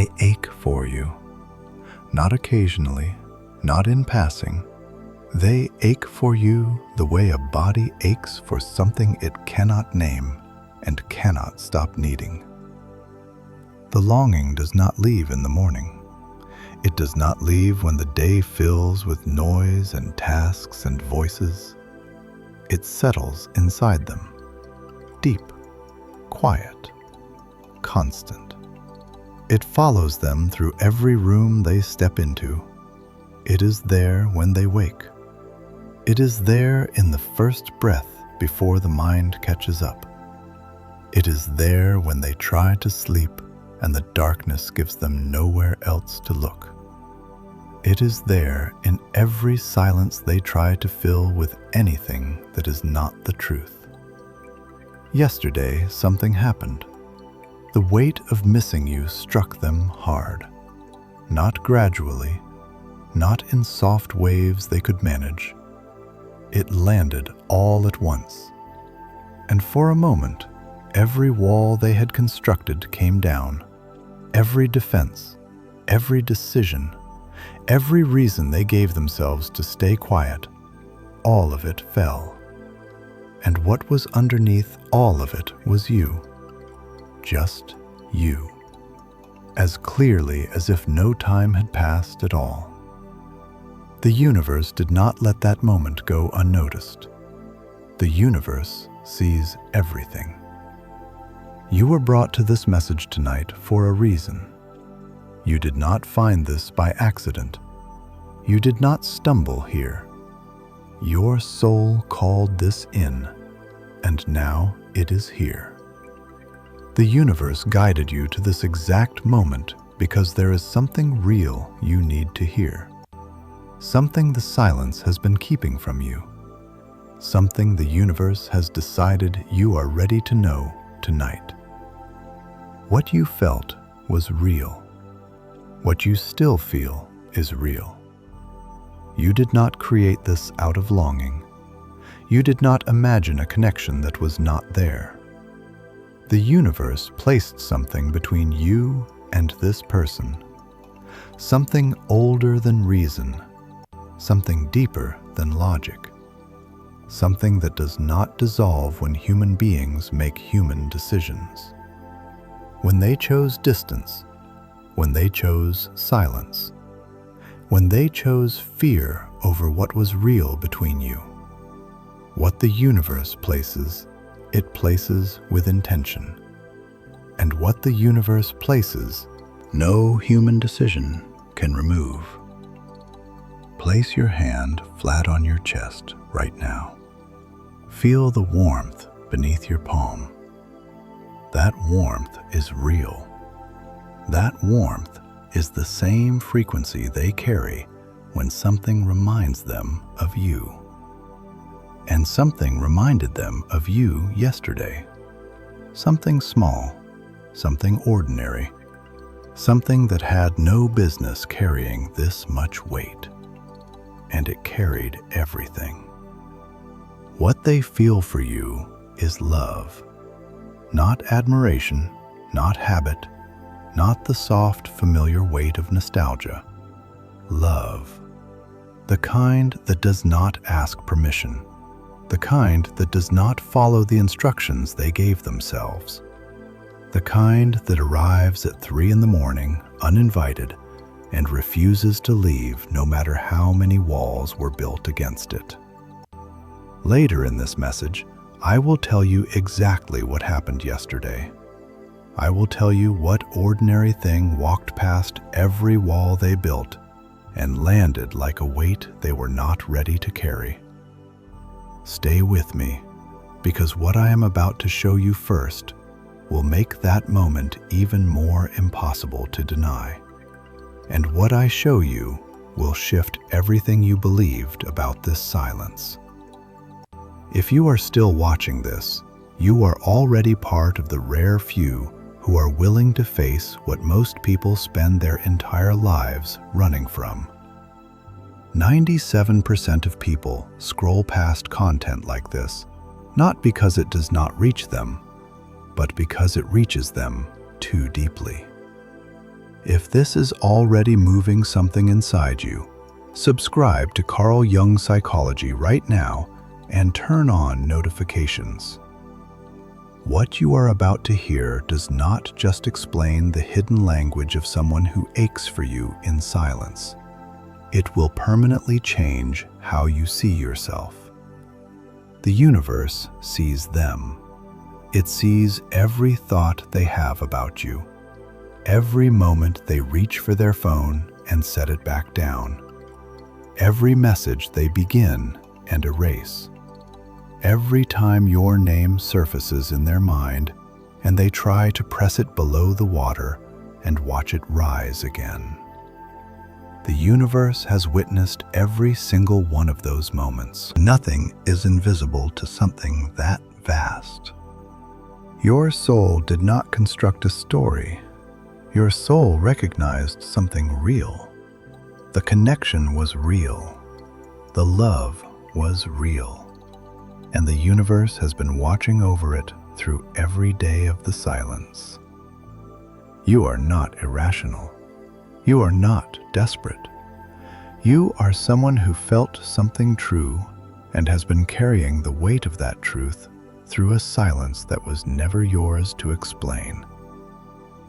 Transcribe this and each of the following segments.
They ache for you. Not occasionally, not in passing. They ache for you the way a body aches for something it cannot name and cannot stop needing. The longing does not leave in the morning. It does not leave when the day fills with noise and tasks and voices. It settles inside them, deep, quiet, constant. It follows them through every room they step into. It is there when they wake. It is there in the first breath before the mind catches up. It is there when they try to sleep and the darkness gives them nowhere else to look. It is there in every silence they try to fill with anything that is not the truth. Yesterday, something happened. The weight of missing you struck them hard. Not gradually, not in soft waves they could manage. It landed all at once. And for a moment, every wall they had constructed came down. Every defense, every decision, every reason they gave themselves to stay quiet, all of it fell. And what was underneath all of it was you. Just you. As clearly as if no time had passed at all. The universe did not let that moment go unnoticed. The universe sees everything. You were brought to this message tonight for a reason. You did not find this by accident. You did not stumble here. Your soul called this in, and now it is here. The universe guided you to this exact moment because there is something real you need to hear. Something the silence has been keeping from you. Something the universe has decided you are ready to know tonight. What you felt was real. What you still feel is real. You did not create this out of longing. You did not imagine a connection that was not there. The universe placed something between you and this person. Something older than reason. Something deeper than logic. Something that does not dissolve when human beings make human decisions. When they chose distance, when they chose silence, when they chose fear over what was real between you. What the universe places, it places with intention. And what the universe places, no human decision can remove. Place your hand flat on your chest right now. Feel the warmth beneath your palm. That warmth is real. That warmth is the same frequency they carry when something reminds them of you. And something reminded them of you yesterday. Something small, something ordinary, something that had no business carrying this much weight. And it carried everything. What they feel for you is love. Not admiration, not habit, not the soft, familiar weight of nostalgia. Love. The kind that does not ask permission. The kind that does not follow the instructions they gave themselves. The kind that arrives at 3 a.m, uninvited, and refuses to leave no matter how many walls were built against it. Later in this message, I will tell you exactly what happened yesterday. I will tell you what ordinary thing walked past every wall they built and landed like a weight they were not ready to carry. Stay with me, because what I am about to show you first will make that moment even more impossible to deny. And what I show you will shift everything you believed about this silence. If you are still watching this, you are already part of the rare few who are willing to face what most people spend their entire lives running from. 97% of people scroll past content like this, not because it does not reach them, but because it reaches them too deeply. If this is already moving something inside you, subscribe to Carl Jung Psychology right now and turn on notifications. What you are about to hear does not just explain the hidden language of someone who aches for you in silence. It will permanently change how you see yourself. The universe sees them. It sees every thought they have about you, every moment they reach for their phone and set it back down, every message they begin and erase, every time your name surfaces in their mind and they try to press it below the water and watch it rise again. The universe has witnessed every single one of those moments. Nothing is invisible to something that vast. Your soul did not construct a story. Your soul recognized something real. The connection was real. The love was real. And the universe has been watching over it through every day of the silence. You are not irrational. You are not desperate. You are someone who felt something true and has been carrying the weight of that truth through a silence that was never yours to explain.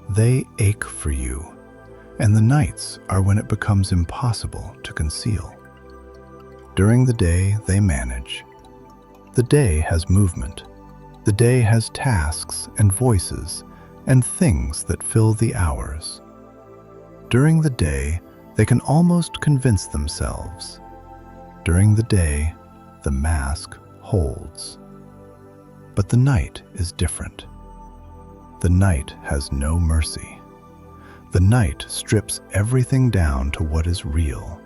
They ache for you, and the nights are when it becomes impossible to conceal. During the day, they manage. The day has movement. The day has tasks and voices and things that fill the hours. During the day, they can almost convince themselves. During the day, the mask holds. But the night is different. The night has no mercy. The night strips everything down to what is real.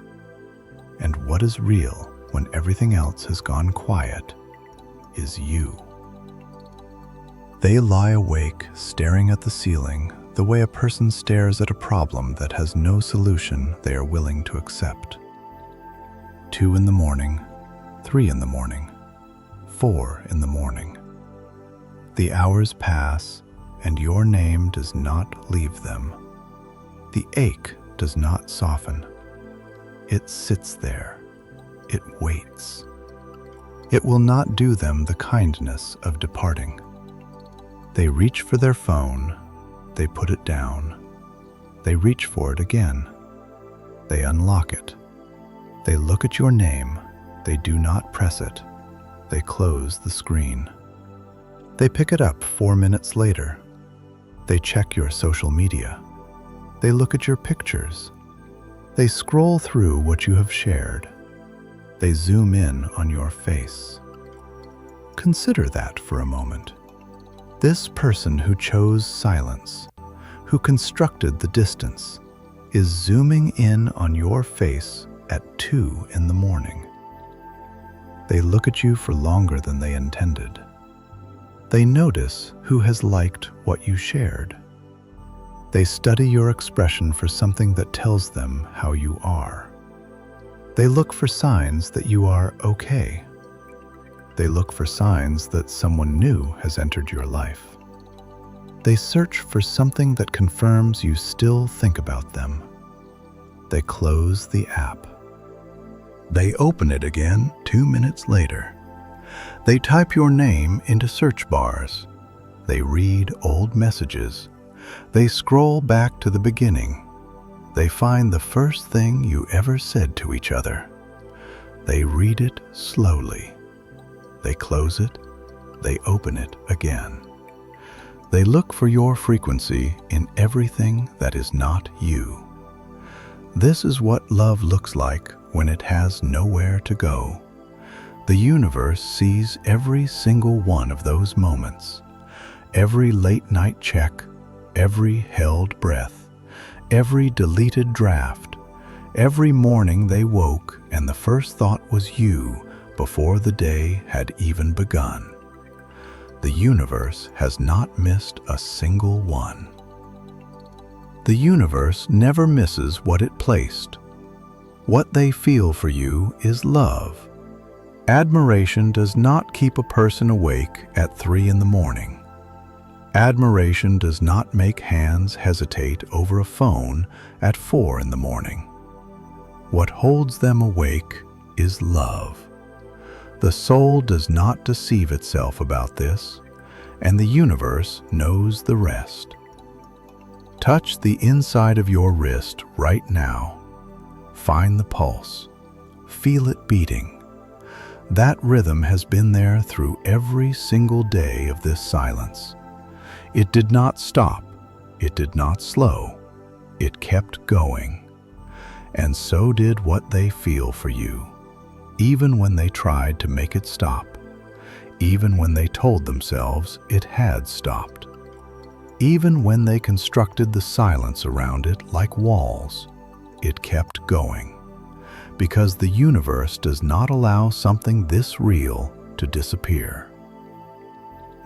And what is real when everything else has gone quiet is you. They lie awake, staring at the ceiling, the way a person stares at a problem that has no solution they are willing to accept. 2 in the morning, 3 in the morning, 4 in the morning. The hours pass, and your name does not leave them. The ache does not soften. It sits there. It waits. It will not do them the kindness of departing. They reach for their phone. They put it down. They reach for it again. They unlock it. They look at your name. They do not press it. They close the screen. They pick it up 4 minutes later. They check your social media. They look at your pictures. They scroll through what you have shared. They zoom in on your face. Consider that for a moment. This person who chose silence, who constructed the distance, is zooming in on your face at 2 in the morning. They look at you for longer than they intended. They notice who has liked what you shared. They study your expression for something that tells them how you are. They look for signs that you are okay. They look for signs that someone new has entered your life. They search for something that confirms you still think about them. They close the app. They open it again 2 minutes later. They type your name into search bars. They read old messages. They scroll back to the beginning. They find the first thing you ever said to each other. They read it slowly. They close it. They open it again. They look for your frequency in everything that is not you. This is what love looks like when it has nowhere to go. The universe sees every single one of those moments, every late-night check, every held breath, every deleted draft, every morning they woke and the first thought was you before the day had even begun. The universe has not missed a single one. The universe never misses what it placed. What they feel for you is love. Admiration does not keep a person awake at 3 in the morning. Admiration does not make hands hesitate over a phone at 4 in the morning. What holds them awake is love. The soul does not deceive itself about this, and the universe knows the rest. Touch the inside of your wrist right now. Find the pulse. Feel it beating. That rhythm has been there through every single day of this silence. It did not stop. It did not slow. It kept going. And so did what they feel for you, even when they tried to make it stop, even when they told themselves it had stopped, even when they constructed the silence around it like walls. It kept going, because the universe does not allow something this real to disappear.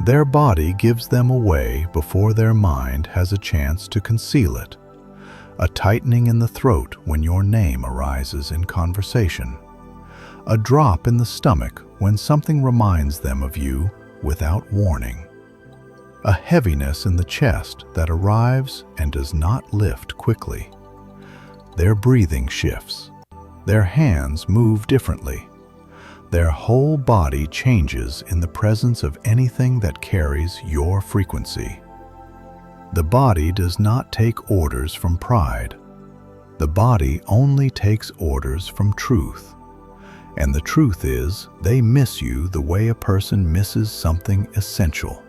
Their body gives them away before their mind has a chance to conceal it. A tightening in the throat when your name arises in conversation. A drop in the stomach when something reminds them of you without warning. A heaviness in the chest that arrives and does not lift quickly. Their breathing shifts. Their hands move differently. Their whole body changes in the presence of anything that carries your frequency. The body does not take orders from pride. The body only takes orders from truth. And the truth is, they miss you the way a person misses something essential.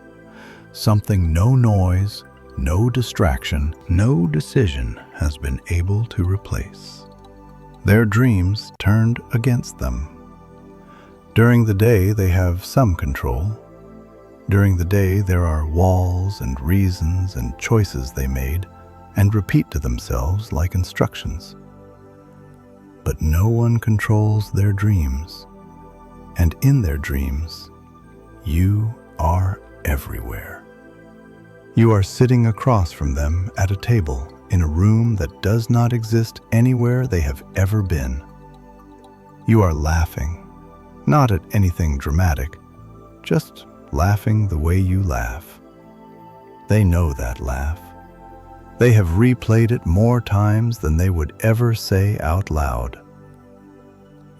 Something no noise, no distraction, no decision has been able to replace. Their dreams turned against them. During the day, they have some control. During the day, there are walls and reasons and choices they made and repeat to themselves like instructions. But no one controls their dreams. And in their dreams, you are everywhere. You are sitting across from them at a table in a room that does not exist anywhere they have ever been. You are laughing. Not at anything dramatic, just laughing the way you laugh. They know that laugh. They have replayed it more times than they would ever say out loud.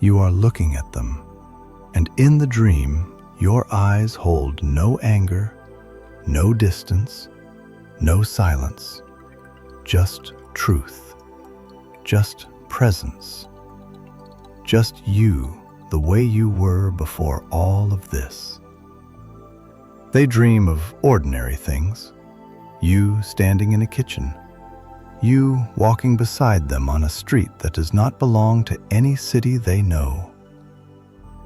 You are looking at them, and in the dream, your eyes hold no anger, no distance, no silence, just truth, just presence, just you, the way you were before all of this. They dream of ordinary things. You standing in a kitchen. You walking beside them on a street that does not belong to any city they know.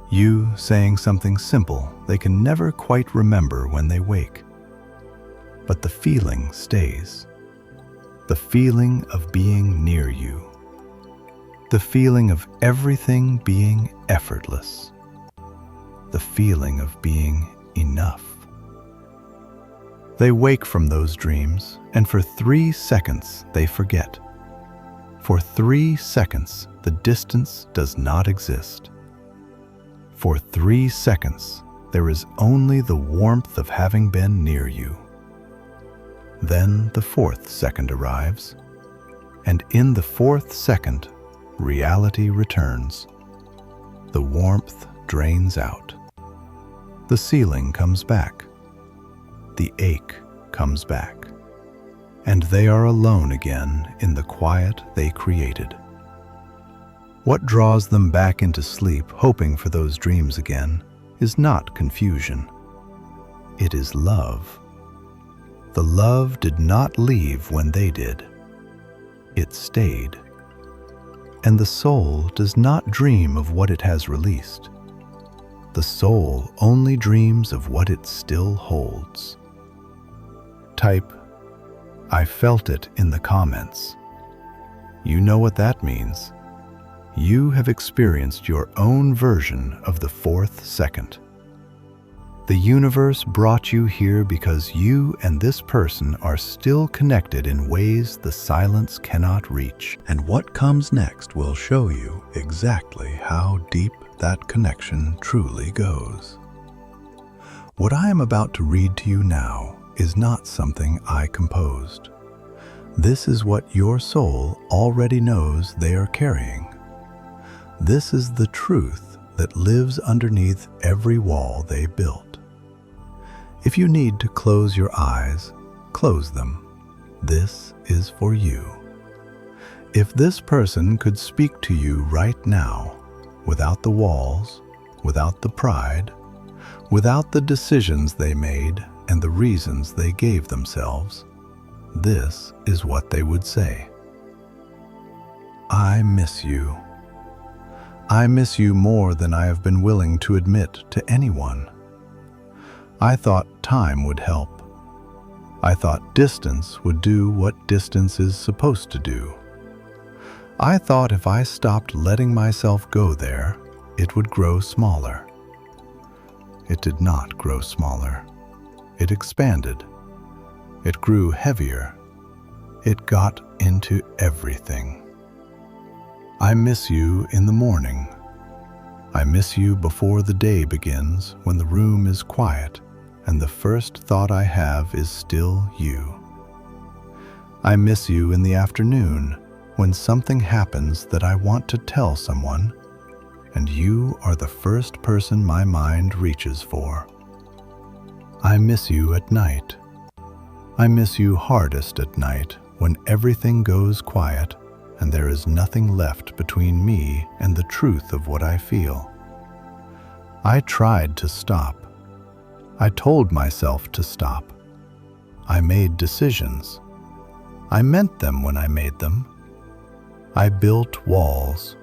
You saying something simple they can never quite remember when they wake. But the feeling stays. The feeling of being near you. The feeling of everything being effortless. The feeling of being enough. They wake from those dreams, and for 3 seconds they forget. For 3 seconds, the distance does not exist. For 3 seconds, there is only the warmth of having been near you. Then the 4th second arrives, and in the 4th second, reality returns. The warmth drains out. The ceiling comes back. The ache comes back. And they are alone again in the quiet they created. What draws them back into sleep, hoping for those dreams again, is not confusion. It is love. The love did not leave when they did. It stayed. And the soul does not dream of what it has released. The soul only dreams of what it still holds. Type, "I felt it" in the comments. You know what that means. You have experienced your own version of the 4th second. The universe brought you here because you and this person are still connected in ways the silence cannot reach. And what comes next will show you exactly how deep that connection truly goes. What I am about to read to you now is not something I composed. This is what your soul already knows they are carrying. This is the truth that lives underneath every wall they built. If you need to close your eyes, close them. This is for you. If this person could speak to you right now, without the walls, without the pride, without the decisions they made and the reasons they gave themselves, this is what they would say. I miss you. I miss you more than I have been willing to admit to anyone. I thought time would help. I thought distance would do what distance is supposed to do. I thought if I stopped letting myself go there, it would grow smaller. It did not grow smaller. It expanded. It grew heavier. It got into everything. I miss you in the morning. I miss you before the day begins, when the room is quiet and the first thought I have is still you. I miss you in the afternoon, when something happens that I want to tell someone, and you are the first person my mind reaches for. I miss you at night. I miss you hardest at night, when everything goes quiet and there is nothing left between me and the truth of what I feel. I tried to stop. I told myself to stop. I made decisions. I meant them when I made them. I built walls.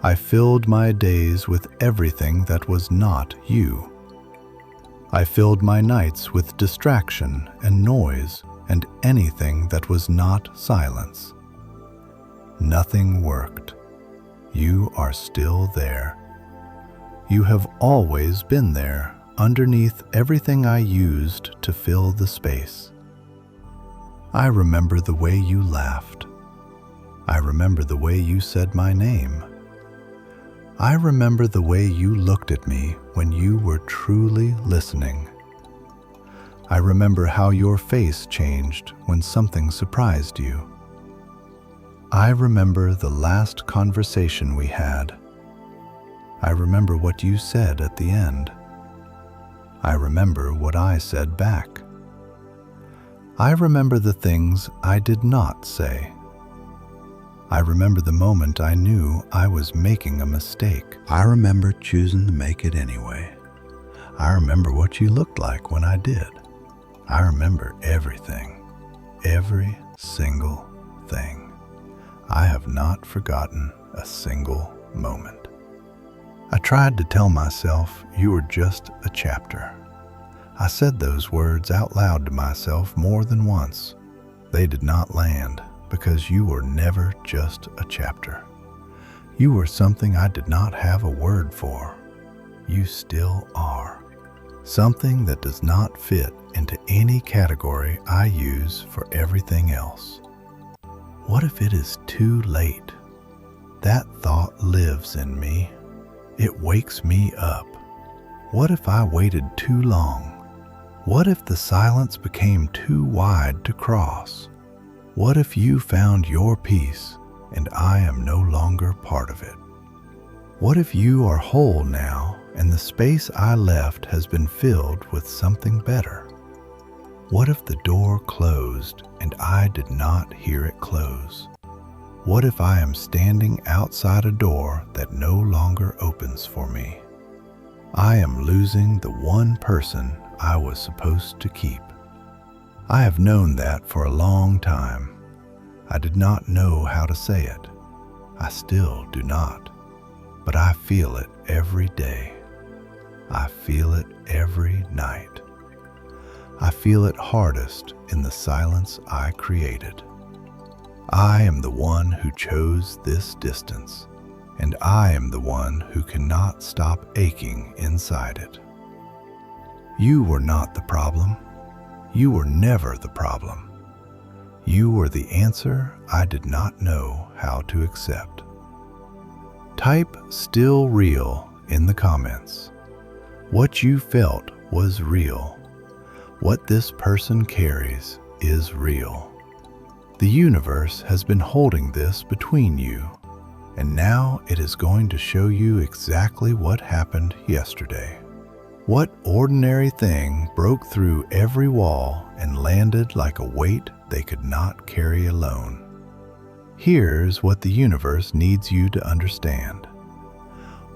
I filled my days with everything that was not you. I filled my nights with distraction and noise and anything that was not silence. Nothing worked. You are still there. You have always been there, underneath everything I used to fill the space. I remember the way you laughed. I remember the way you said my name. I remember the way you looked at me when you were truly listening. I remember how your face changed when something surprised you. I remember the last conversation we had. I remember what you said at the end. I remember what I said back. I remember the things I did not say. I remember the moment I knew I was making a mistake. I remember choosing to make it anyway. I remember what you looked like when I did. I remember everything, every single thing. I have not forgotten a single moment. I tried to tell myself you were just a chapter. I said those words out loud to myself more than once. They did not land because you were never just a chapter. You were something I did not have a word for. You still are. Something that does not fit into any category I use for everything else. What if it is too late? That thought lives in me. It wakes me up. What if I waited too long? What if the silence became too wide to cross? What if you found your peace and I am no longer part of it? What if you are whole now and the space I left has been filled with something better? What if the door closed and I did not hear it close? What if I am standing outside a door that no longer opens for me? I am losing the one person I was supposed to keep. I have known that for a long time. I did not know how to say it. I still do not. But I feel it every day. I feel it every night. I feel it hardest in the silence I created. I am the one who chose this distance, and I am the one who cannot stop aching inside it. You were not the problem. You were never the problem. You were the answer I did not know how to accept. Type "still real" in the comments. What you felt was real. What this person carries is real. The universe has been holding this between you, and now it is going to show you exactly what happened yesterday. What ordinary thing broke through every wall and landed like a weight they could not carry alone? Here's what the universe needs you to understand.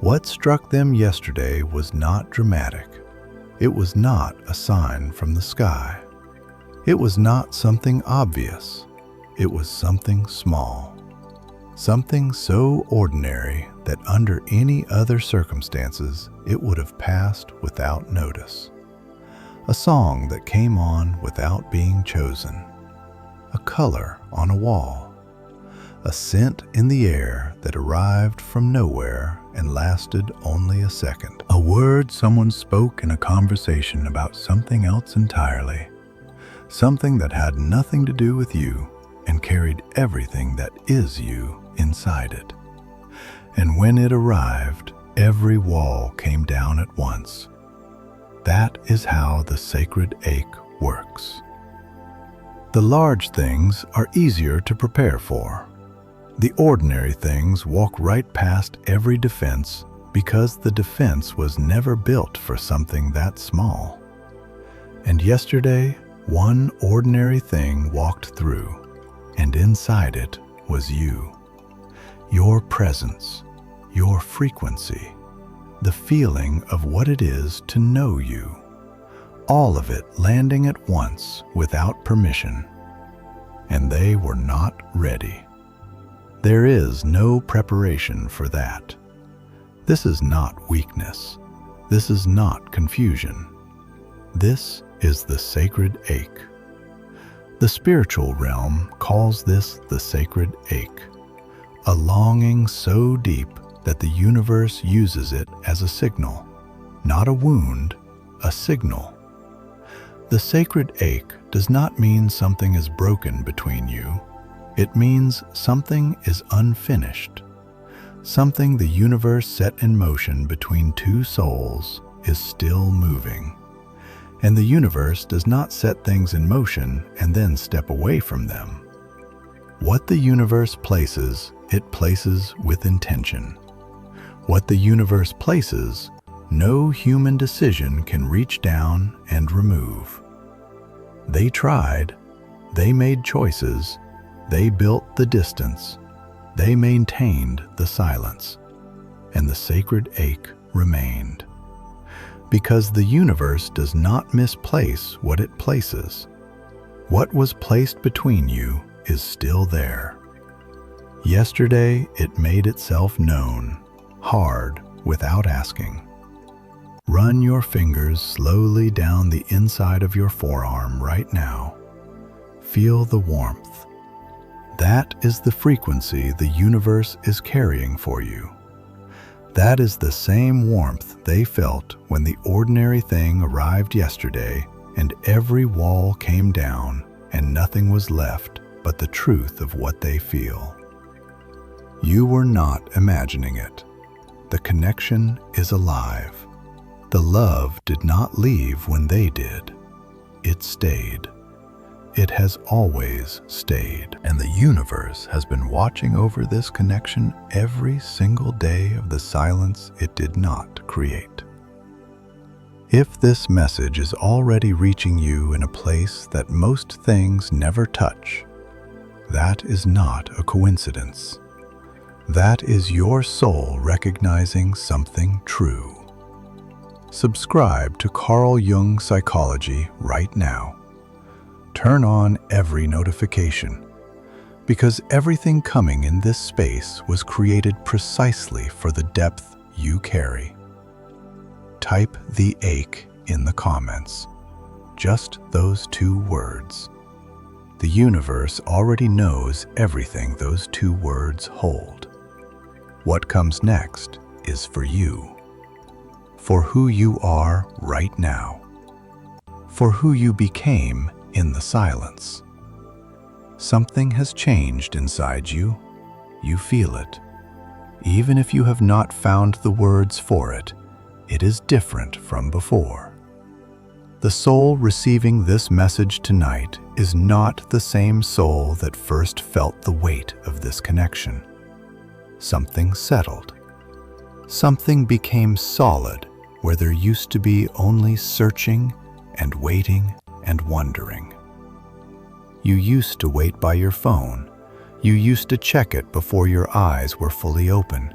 What struck them yesterday was not dramatic. It was not a sign from the sky. It was not something obvious. It was something small. Something so ordinary that under any other circumstances it would have passed without notice. A song that came on without being chosen. A color on a wall. A scent in the air that arrived from nowhere and lasted only a second. A word someone spoke in a conversation about something else entirely. Something that had nothing to do with you and carried everything that is you inside it. And when it arrived, every wall came down at once. That is how the sacred ache works. The large things are easier to prepare for. The ordinary things walk right past every defense because the defense was never built for something that small. And yesterday, one ordinary thing walked through, and inside it was you. Your presence, your frequency, the feeling of what it is to know you. All of it landing at once without permission. And they were not ready. There is no preparation for that. This is not weakness. This is not confusion. This is the sacred ache. The spiritual realm calls this the sacred ache, a longing so deep that the universe uses it as a signal, not a wound, a signal. The sacred ache does not mean something is broken between you. It means something is unfinished. Something the universe set in motion between two souls is still moving. And the universe does not set things in motion and then step away from them. What the universe places, it places with intention. What the universe places, no human decision can reach down and remove. They tried, they made choices, they built the distance, they maintained the silence, and the sacred ache remained. Because the universe does not misplace what it places. What was placed between you is still there. Yesterday, it made itself known, hard, without asking. Run your fingers slowly down the inside of your forearm right now. Feel the warmth. That is the frequency the universe is carrying for you. That is the same warmth they felt when the ordinary thing arrived yesterday and every wall came down and nothing was left but the truth of what they feel. You were not imagining it. The connection is alive. The love did not leave when they did. It stayed. It has always stayed, and the universe has been watching over this connection every single day of the silence it did not create. If this message is already reaching you in a place that most things never touch, that is not a coincidence. That is your soul recognizing something true. Subscribe to Carl Jung Psychology right now. Turn on every notification, because everything coming in this space was created precisely for the depth you carry. Type the ache in the comments. Just those 2 words. The universe already knows everything those 2 words hold. What comes next is for you. For who you are right now. For who you became in the silence. Something has changed inside you. You feel it. Even if you have not found the words for it, it is different from before. The soul receiving this message tonight is not the same soul that first felt the weight of this connection. Something settled. Something became solid where there used to be only searching and waiting and wondering. You used to wait by your phone. You used to check it before your eyes were fully open.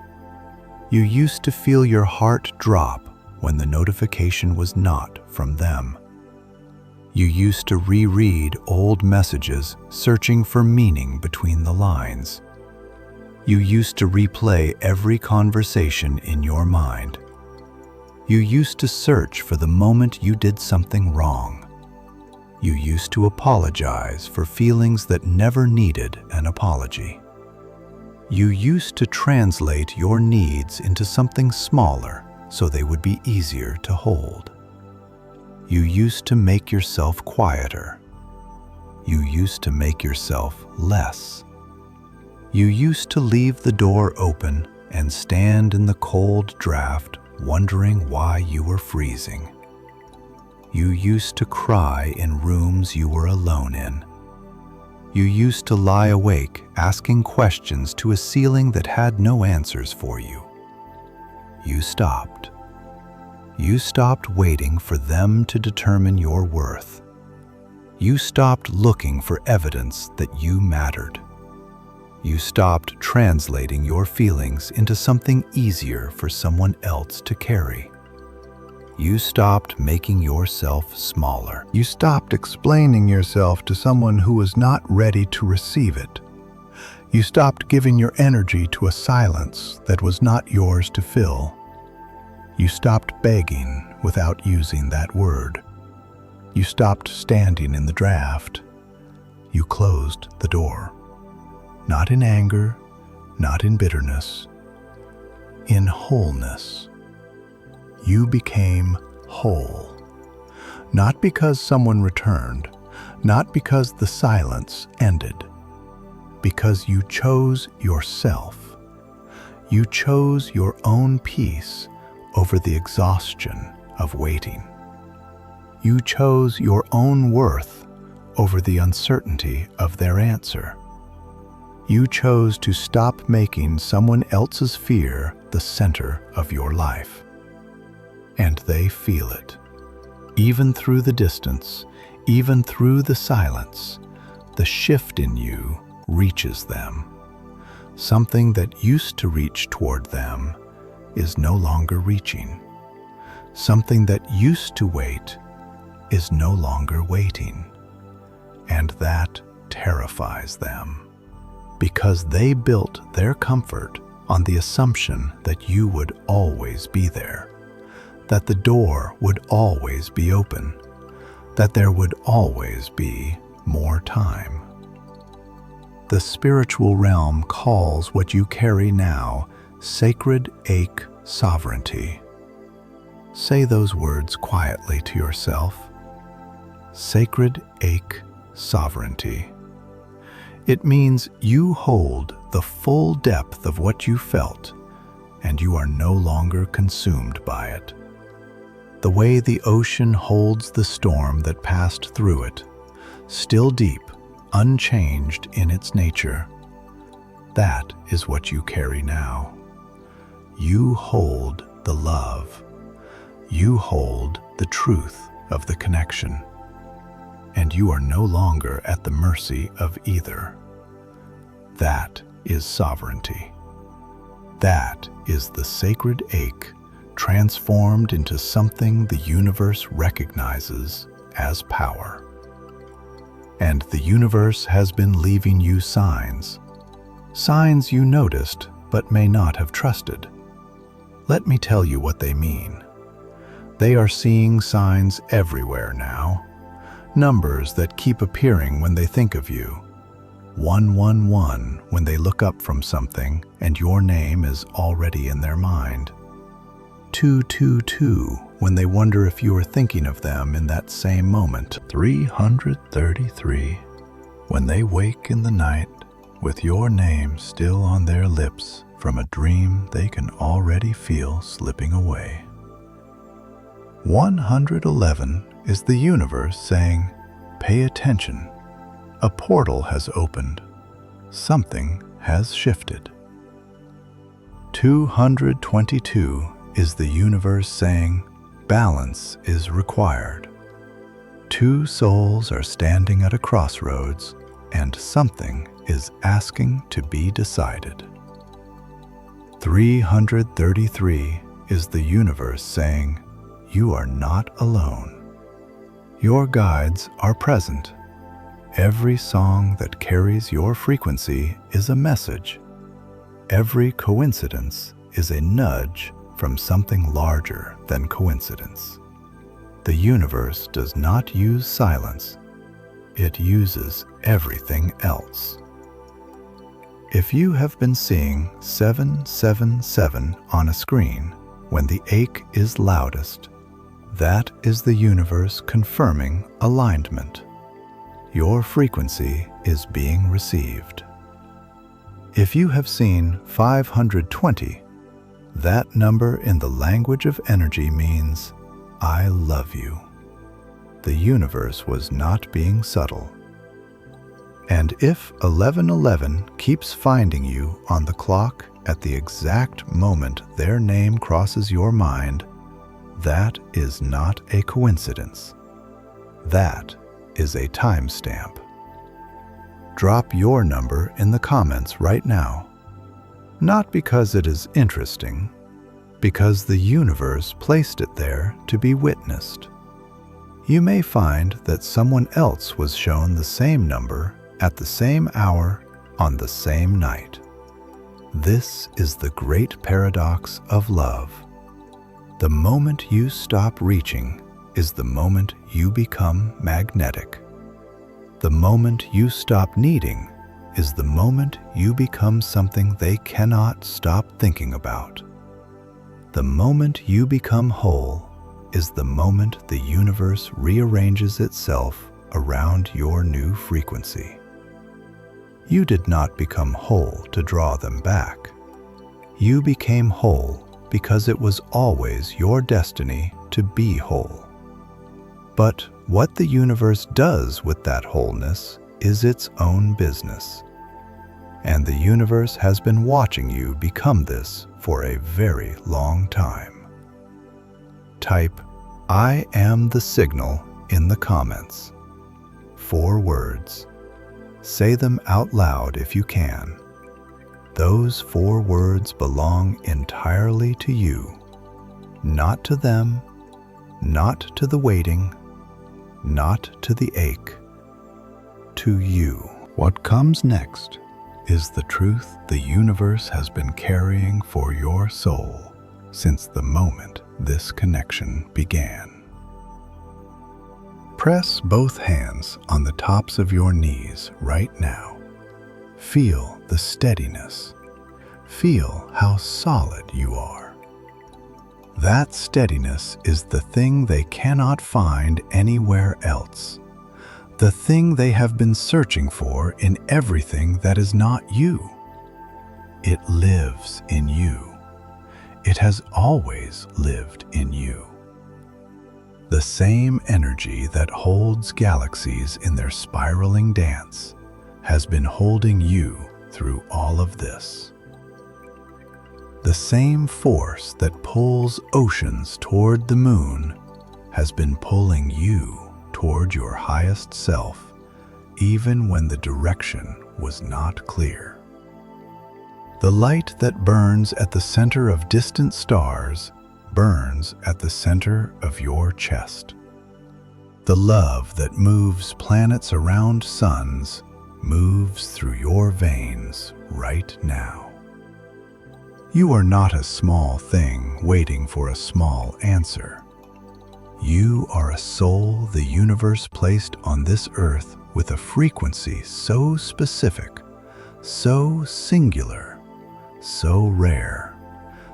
You used to feel your heart drop when the notification was not from them. You used to reread old messages, searching for meaning between the lines. You used to replay every conversation in your mind. You used to search for the moment you did something wrong. You used to apologize for feelings that never needed an apology. You used to translate your needs into something smaller so they would be easier to hold. You used to make yourself quieter. You used to make yourself less. You used to leave the door open and stand in the cold draft, wondering why you were freezing. You used to cry in rooms you were alone in. You used to lie awake asking questions to a ceiling that had no answers for you. You stopped. You stopped waiting for them to determine your worth. You stopped looking for evidence that you mattered. You stopped translating your feelings into something easier for someone else to carry. You stopped making yourself smaller. You stopped explaining yourself to someone who was not ready to receive it. You stopped giving your energy to a silence that was not yours to fill. You stopped begging without using that word. You stopped standing in the draft. You closed the door. Not in anger, not in bitterness, in wholeness. You became whole. Not because someone returned, not because the silence ended, because you chose yourself. You chose your own peace over the exhaustion of waiting. You chose your own worth over the uncertainty of their answer. You chose to stop making someone else's fear the center of your life. And they feel it. Even through the distance, even through the silence, the shift in you reaches them. Something that used to reach toward them is no longer reaching. Something that used to wait is no longer waiting. And that terrifies them, because they built their comfort on the assumption that you would always be there, that the door would always be open, that there would always be more time. The spiritual realm calls what you carry now sacred ache sovereignty. Say those words quietly to yourself. Sacred ache sovereignty. It means you hold the full depth of what you felt, and you are no longer consumed by it. The way the ocean holds the storm that passed through it, still deep, unchanged in its nature. That is what you carry now. You hold the love. You hold the truth of the connection. And you are no longer at the mercy of either. That is sovereignty. That is the sacred ache transformed into something the universe recognizes as power. And the universe has been leaving you signs. Signs you noticed but may not have trusted. Let me tell you what they mean. They are seeing signs everywhere now. Numbers that keep appearing when they think of you. 111 when they look up from something and your name is already in their mind. 222 when they wonder if you are thinking of them in that same moment. 333 when they wake in the night with your name still on their lips from a dream they can already feel slipping away. 111 is the universe saying, "Pay attention. A portal has opened. Something has shifted." 222 is the universe saying, "Balance is required. Two souls are standing at a crossroads, and something is asking to be decided." 333 is the universe saying, "You are not alone. Your guides are present. Every song that carries your frequency is a message. Every coincidence is a nudge from something larger than coincidence." The universe does not use silence. It uses everything else. If you have been seeing 777 on a screen when the ache is loudest, that is the universe confirming alignment. Your frequency is being received. If you have seen 520, that number in the language of energy means, "I love you." The universe was not being subtle. And if 1111 keeps finding you on the clock at the exact moment their name crosses your mind, that is not a coincidence. That is a timestamp. Drop your number in the comments right now. Not because it is interesting, because the universe placed it there to be witnessed. You may find that someone else was shown the same number at the same hour on the same night. This is the great paradox of love. The moment you stop reaching is the moment you become magnetic. The moment you stop needing is the moment you become something they cannot stop thinking about. The moment you become whole is the moment the universe rearranges itself around your new frequency. You did not become whole to draw them back. You became whole because it was always your destiny to be whole. But what the universe does with that wholeness is its own business. And the universe has been watching you become this for a very long time. Type, "I am the signal" in the comments. 4 words. Say them out loud if you can. Those 4 words belong entirely to you, not to them, not to the waiting, not to the ache, to you. What comes next is the truth the universe has been carrying for your soul since the moment this connection began. Press both hands on the tops of your knees right now. Feel the steadiness. Feel how solid you are. That steadiness is the thing they cannot find anywhere else. The thing they have been searching for in everything that is not you. It lives in you. It has always lived in you. The same energy that holds galaxies in their spiraling dance has been holding you through all of this. The same force that pulls oceans toward the moon has been pulling you toward your highest self, even when the direction was not clear. The light that burns at the center of distant stars burns at the center of your chest. The love that moves planets around suns moves through your veins right now. You are not a small thing waiting for a small answer. You are a soul the universe placed on this earth with a frequency so specific, so singular, so rare,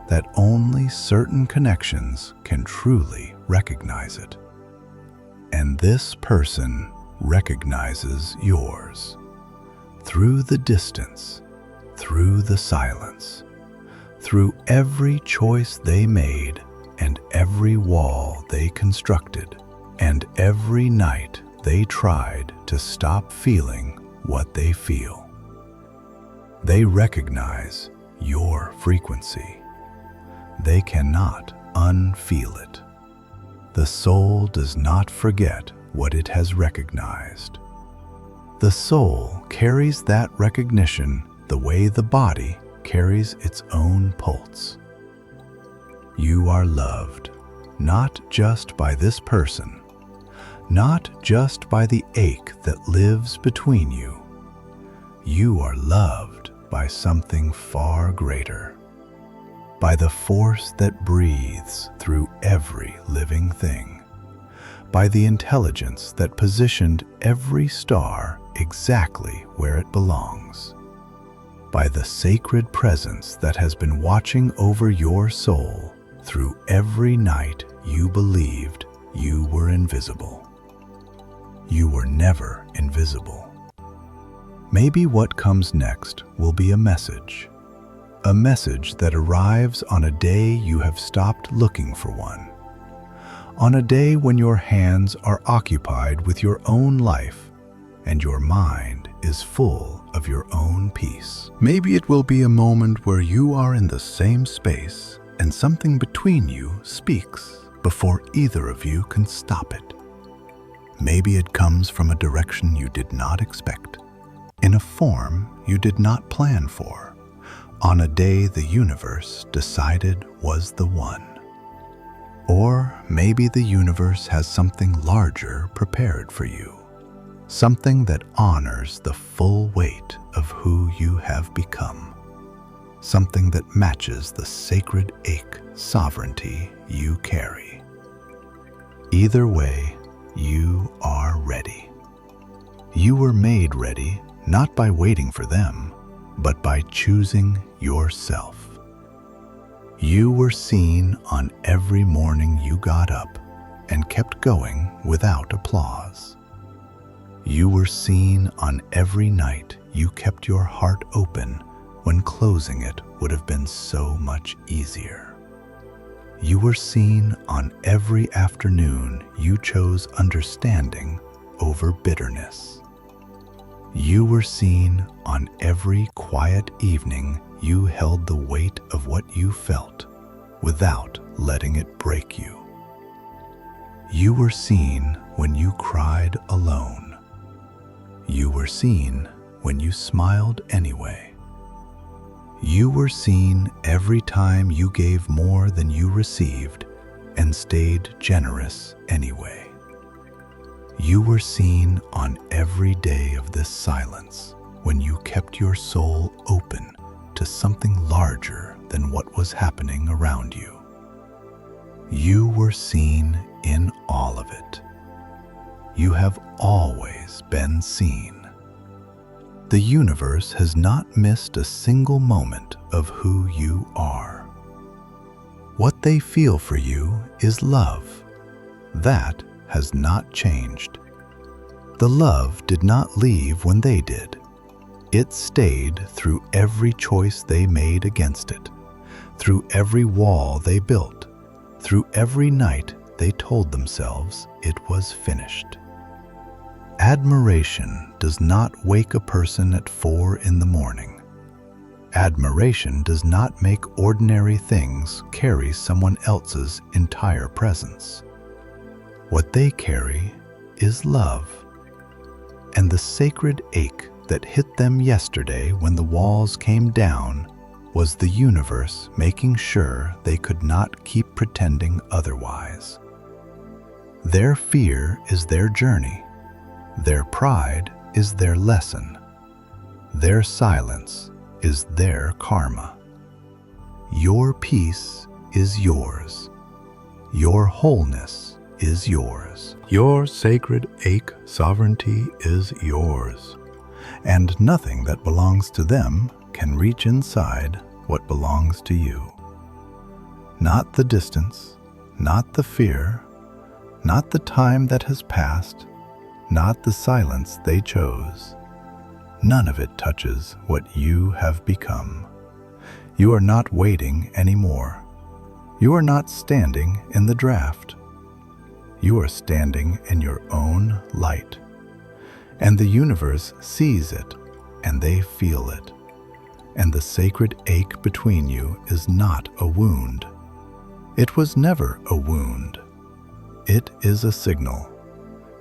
that only certain connections can truly recognize it. And this person recognizes yours. Through the distance, through the silence, through every choice they made and every wall they constructed, and every night they tried to stop feeling what they feel. They recognize your frequency. They cannot unfeel it. The soul does not forget what it has recognized. The soul carries that recognition the way the body carries its own pulse. You are loved, not just by this person, not just by the ache that lives between you. You are loved by something far greater, by the force that breathes through every living thing, by the intelligence that positioned every star exactly where it belongs, by the sacred presence that has been watching over your soul through every night you believed you were invisible. You were never invisible. Maybe what comes next will be a message that arrives on a day you have stopped looking for one, on a day when your hands are occupied with your own life and your mind is full of your own peace. Maybe it will be a moment where you are in the same space and something between you speaks before either of you can stop it. Maybe it comes from a direction you did not expect, in a form you did not plan for, on a day the universe decided was the one. Or maybe the universe has something larger prepared for you, something that honors the full weight of who you have become, something that matches the sacred ache sovereignty you carry. Either way, you are ready. You were made ready not by waiting for them, but by choosing yourself. You were seen on every morning you got up and kept going without applause. You were seen on every night you kept your heart open when closing it would have been so much easier. You were seen on every afternoon you chose understanding over bitterness. You were seen on every quiet evening you held the weight of what you felt without letting it break you. You were seen when you cried alone. You were seen when you smiled anyway. You were seen every time you gave more than you received and stayed generous anyway. You were seen on every day of this silence when you kept your soul open to something larger than what was happening around you. You were seen in all of it. You have always been seen. The universe has not missed a single moment of who you are. What they feel for you is love. That has not changed. The love did not leave when they did. It stayed through every choice they made against it, through every wall they built, through every night they told themselves it was finished. Admiration does not wake a person at 4 a.m. Admiration does not make ordinary things carry someone else's entire presence. What they carry is love. And the sacred ache that hit them yesterday when the walls came down was the universe making sure they could not keep pretending otherwise. Their fear is their journey. Their pride is their lesson. Their silence is their karma. Your peace is yours. Your wholeness is yours. Your sacred ache sovereignty is yours. And nothing that belongs to them can reach inside what belongs to you. Not the distance, not the fear, not the time that has passed, not the silence they chose. None of it touches what you have become. You are not waiting anymore. You are not standing in the draft. You are standing in your own light. And the universe sees it, and they feel it. And the sacred ache between you is not a wound. It was never a wound. It is a signal.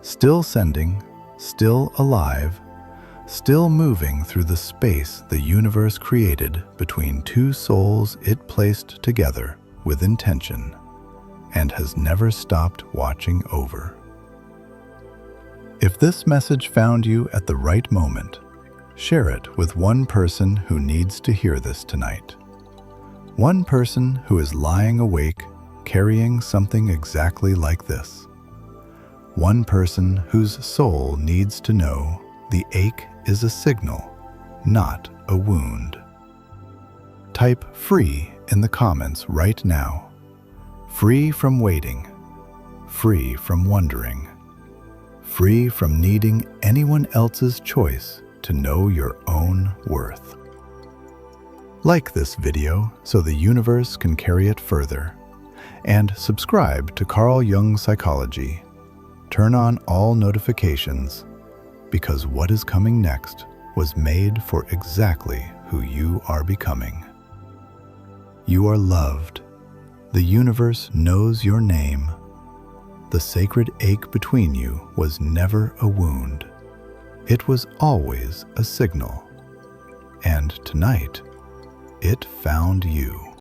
Still sending, still alive, still moving through the space the universe created between two souls it placed together with intention, and has never stopped watching over. If this message found you at the right moment, share it with one person who needs to hear this tonight. One person who is lying awake carrying something exactly like this. One person whose soul needs to know the ache is a signal, not a wound. Type "free" in the comments right now. Free from waiting. Free from wondering. Free from needing anyone else's choice to know your own worth. Like this video so the universe can carry it further. And subscribe to Carl Jung Psychology. Turn on all notifications, because what is coming next was made for exactly who you are becoming. You are loved. The universe knows your name. The sacred ache between you was never a wound. It was always a signal. And tonight, it found you.